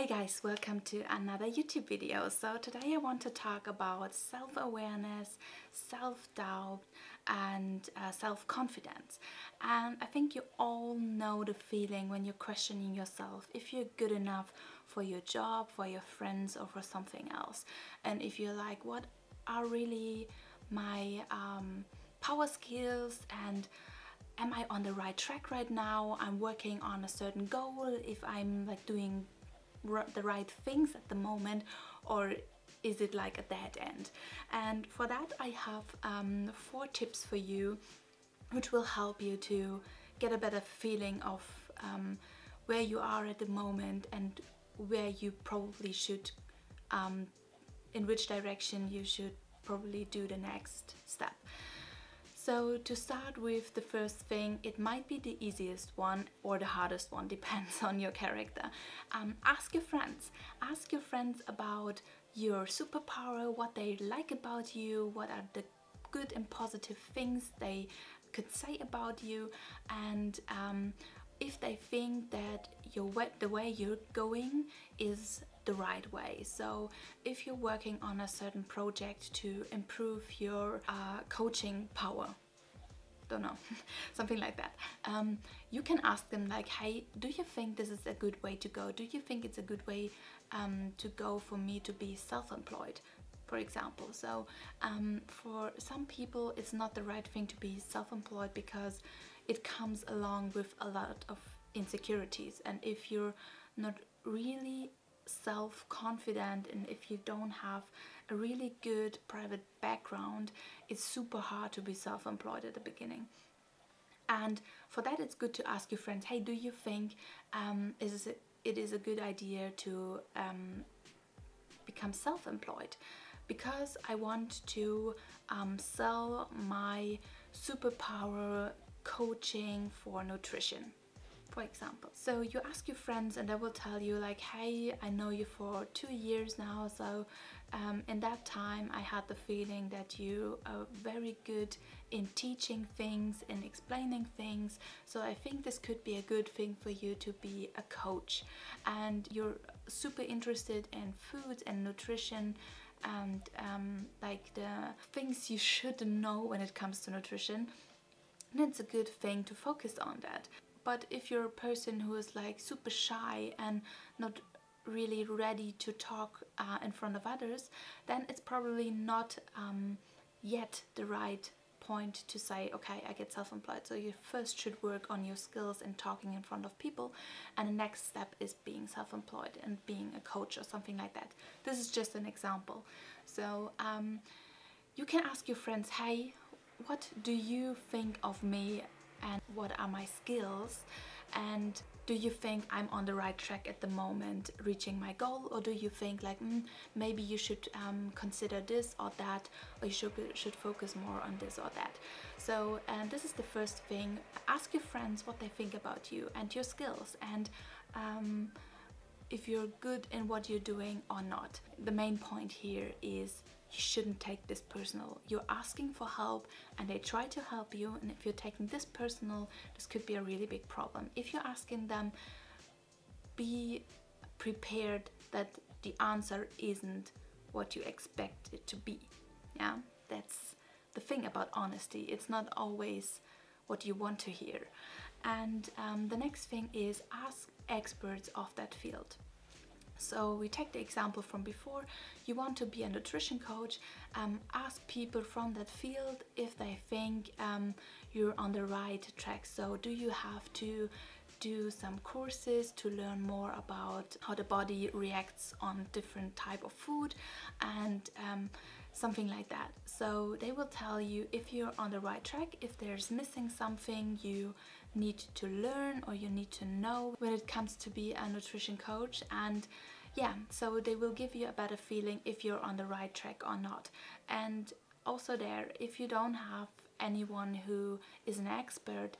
Hey guys, welcome to another YouTube video. So today I want to talk about self-awareness, self-doubt and self-confidence. And I think you all know the feeling when you're questioning yourself if you're good enough for your job, for your friends or for something else. And if you're like, what are really my power skills, and am I on the right track right now? I'm working on a certain goal, if I'm like doing the right things at the moment, or is it like a dead end? And for that I have 4 tips for you which will help you to get a better feeling of where you are at the moment and where you probably should in which direction you should probably do the next step. So to start with the first thing, it might be the easiest one or the hardest one, depends on your character. Ask your friends. Ask your friends about your superpower, what they like about you, what are the good and positive things they could say about you, and if they think that the way you're going is the right way. So if you're working on a certain project to improve your coaching power, don't know, something like that, you can ask them like, hey, do you think this is a good way to go? Do you think it's a good way to go for me to be self-employed, for example? So for some people it's not the right thing to be self-employed because it comes along with a lot of insecurities, and if you're not really self-confident and if you don't have a really good private background, it's super hard to be self-employed at the beginning. And for that it's good to ask your friends, hey, do you think it is a good idea to become self-employed? Because I want to sell my superpower coaching for nutrition, for example. So you ask your friends and they will tell you like, hey, I know you for 2 years now, so in that time I had the feeling that you are very good in teaching things and explaining things, so I think this could be a good thing for you to be a coach, and you're super interested in food and nutrition and like the things you should know when it comes to nutrition, and it's a good thing to focus on that. But if you're a person who is like super shy and not really ready to talk in front of others, then it's probably not yet the right point to say, okay, I get self-employed. So you first should work on your skills in talking in front of people, and the next step is being self-employed and being a coach or something like that. This is just an example. So you can ask your friends, hey, what do you think of me and what are my skills, and do you think I'm on the right track at the moment reaching my goal, or do you think like maybe you should consider this or that, or you should focus more on this or that. So this is the first thing. Ask your friends what they think about you and your skills, and if you're good in what you're doing or not. The main point here is you shouldn't take this personal. You're asking for help and they try to help you, and if you're taking this personal, this could be a really big problem. If you're asking them, be prepared that the answer isn't what you expect it to be. Yeah, that's the thing about honesty. It's not always what you want to hear. And the next thing is ask experts of that field. So we take the example from before. You want to be a nutrition coach, ask people from that field if they think you're on the right track. So do you have to do some courses to learn more about how the body reacts on different type of food, and something like that. So they will tell you if you're on the right track, if there's missing something you need to learn or you need to know when it comes to be a nutrition coach. And yeah, so they will give you a better feeling if you're on the right track or not. And also there, if you don't have anyone who is an expert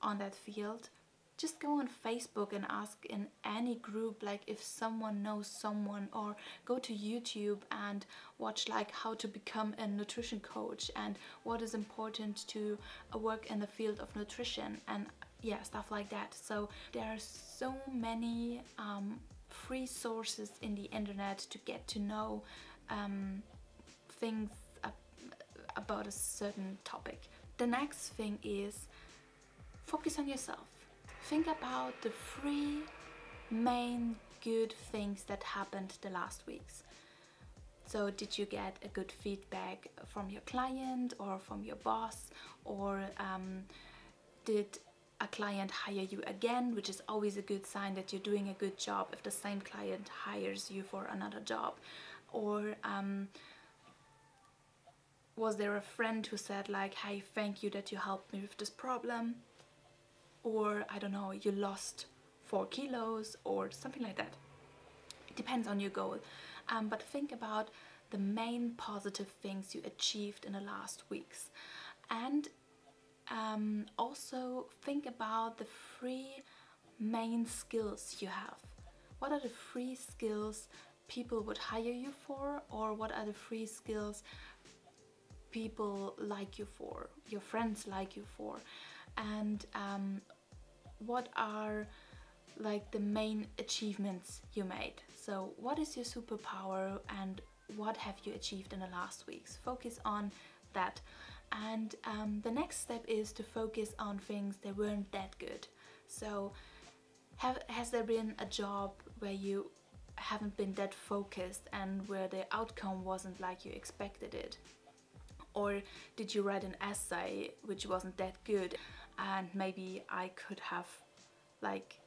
on that field, just go on Facebook and ask in any group like if someone knows someone, or go to YouTube and watch like how to become a nutrition coach and what is important to work in the field of nutrition, and yeah, stuff like that. So there are so many free sources in the internet to get to know things about a certain topic. The next thing is focus on yourself. Think about the 3 main good things that happened the last weeks. So did you get a good feedback from your client or from your boss, or did a client hire you again, which is always a good sign that you're doing a good job if the same client hires you for another job. Or was there a friend who said like, hey, thank you that you helped me with this problem? Or I don't know, you lost 4 kilos or something like that. It depends on your goal. But think about the main positive things you achieved in the last weeks. And also think about the 3 main skills you have. What are the 3 skills people would hire you for, or what are the 3 skills people like you for, your friends like you for? And what are like the main achievements you made? So what is your superpower and what have you achieved in the last weeks? Focus on that. And the next step is to focus on things that weren't that good. So has there been a job where you haven't been that focused and where the outcome wasn't like you expected it? Or did you write an essay which wasn't that good, and maybe I could have like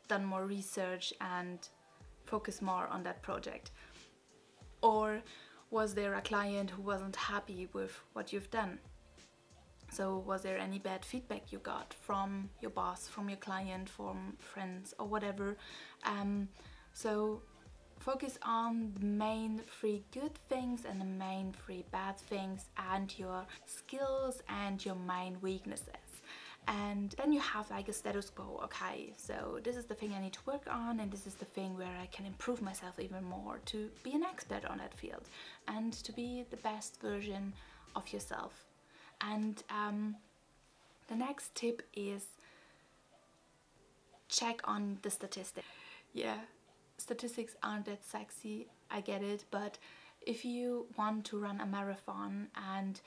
done more research and focus more on that project? Or was there a client who wasn't happy with what you've done? So was there any bad feedback you got from your boss, from your client, from friends or whatever? So focus on the main 3 good things and the main 3 bad things, and your skills and your main weaknesses. And then you have like a status quo. Okay, so this is the thing I need to work on, and this is the thing where I can improve myself even more to be an expert on that field and to be the best version of yourself. And the next tip is check on the statistics. Yeah, statistics aren't that sexy, I get it, but if you want to run a marathon and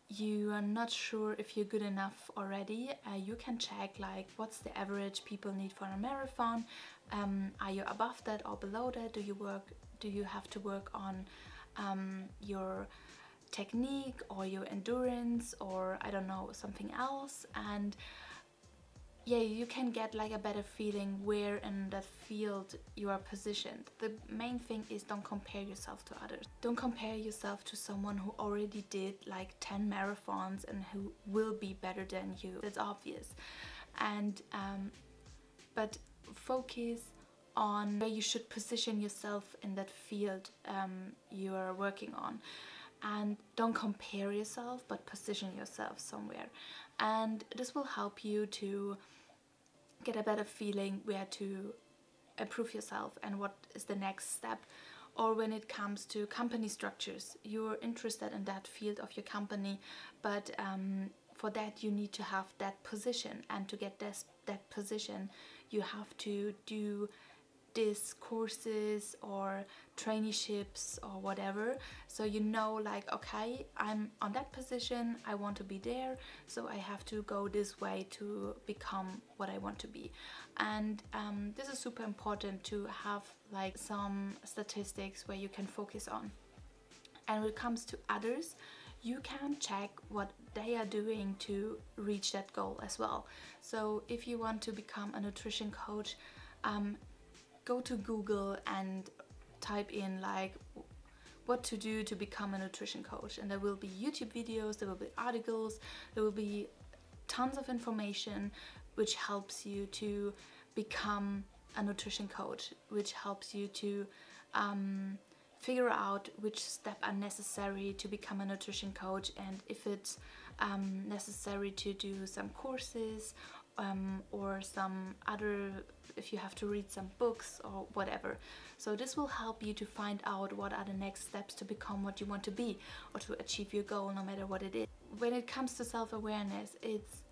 you are not sure if you're good enough already, you can check like what's the average people need for a marathon. Are you above that or below that? Do you have to work on your technique or your endurance, or I don't know, something else? And yeah, you can get like a better feeling where in that field you are positioned. The main thing is don't compare yourself to others. Don't compare yourself to someone who already did like 10 marathons and who will be better than you. That's obvious. And but focus on where you should position yourself in that field you are working on. And don't compare yourself, but position yourself somewhere. And this will help you to get a better feeling where to improve yourself and what is the next step. Or when it comes to company structures, you're interested in that field of your company, but for that you need to have that position, and to get that position you have to do these courses or traineeships or whatever, so you know like, okay, I'm on that position, I want to be there, so I have to go this way to become what I want to be. And this is super important to have like some statistics where you can focus on. And when it comes to others, you can check what they are doing to reach that goal as well. So if you want to become a nutrition coach, go to Google and type in like what to do to become a nutrition coach, and there will be YouTube videos, there will be articles, there will be tons of information which helps you to become a nutrition coach, which helps you to figure out which steps are necessary to become a nutrition coach, and if it's necessary to do some courses or some other, if you have to read some books or whatever. So this will help you to find out what are the next steps to become what you want to be, or to achieve your goal, no matter what it is. When it comes to self-awareness, it's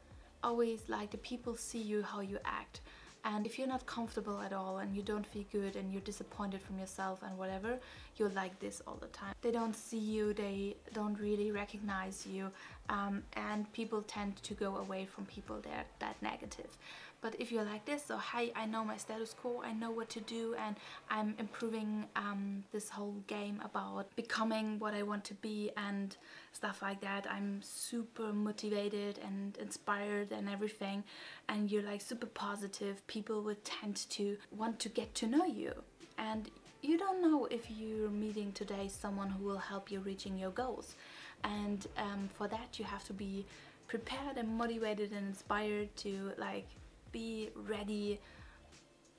always like the people see you how you act, And if you're not comfortable at all and you don't feel good and you're disappointed from yourself and whatever, you're like this all the time. They don't see you, they don't really recognize you, and people tend to go away from people that negative. But if you're like this, so hey, I know my status quo, I know what to do, and I'm improving this whole game about becoming what I want to be and stuff like that. I'm super motivated and inspired and everything, and you're like super positive, people would tend to want to get to know you. And you don't know if you're meeting today someone who will help you reaching your goals. And for that you have to be prepared and motivated and inspired to like be ready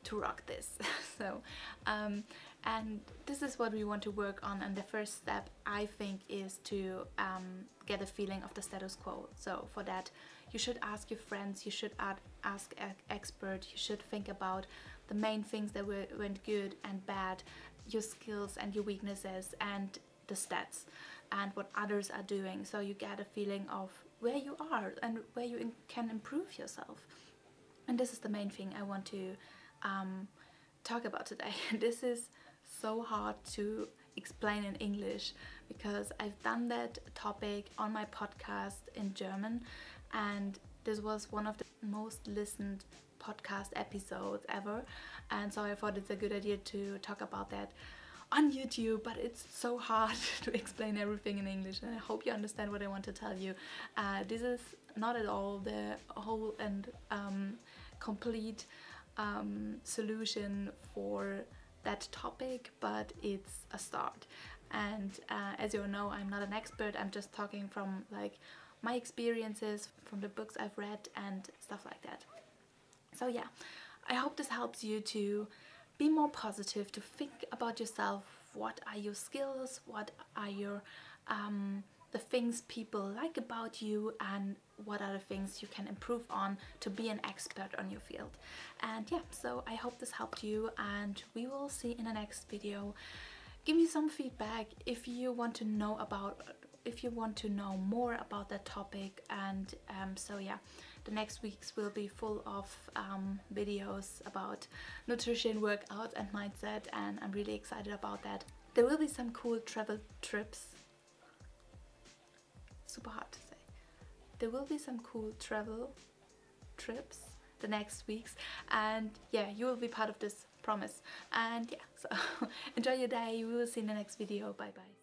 to rock this. So and this is what we want to work on, and the first step I think is to get a feeling of the status quo. So for that you should ask your friends, you should ask an expert, you should think about the main things that went good and bad, your skills and your weaknesses and the stats and what others are doing, so you get a feeling of where you are and where you can improve yourself. And this is the main thing I want to talk about today. This is so hard to explain in English because I've done that topic on my podcast in German, and this was one of the most listened podcast episodes ever, and so I thought it's a good idea to talk about that on YouTube, but it's so hard to explain everything in English, and I hope you understand what I want to tell you. This is not at all the whole and complete solution for that topic, but it's a start. And as you know, I'm not an expert, I'm just talking from like my experiences from the books I've read and stuff like that. So yeah, I hope this helps you to be more positive, to think about yourself. What are your skills? What are your the things people like about you, and what are the things you can improve on to be an expert on your field. And yeah, so I hope this helped you, and we will see in the next video. Give me some feedback if you want to know more about that topic. And so yeah, the next weeks will be full of videos about nutrition, workout and mindset, and I'm really excited about that. There will be some cool travel trips. Super hard to say. There will be some cool travel trips the next weeks, and yeah, you will be part of this, promise. And yeah, so enjoy your day. We will see you in the next video. Bye bye.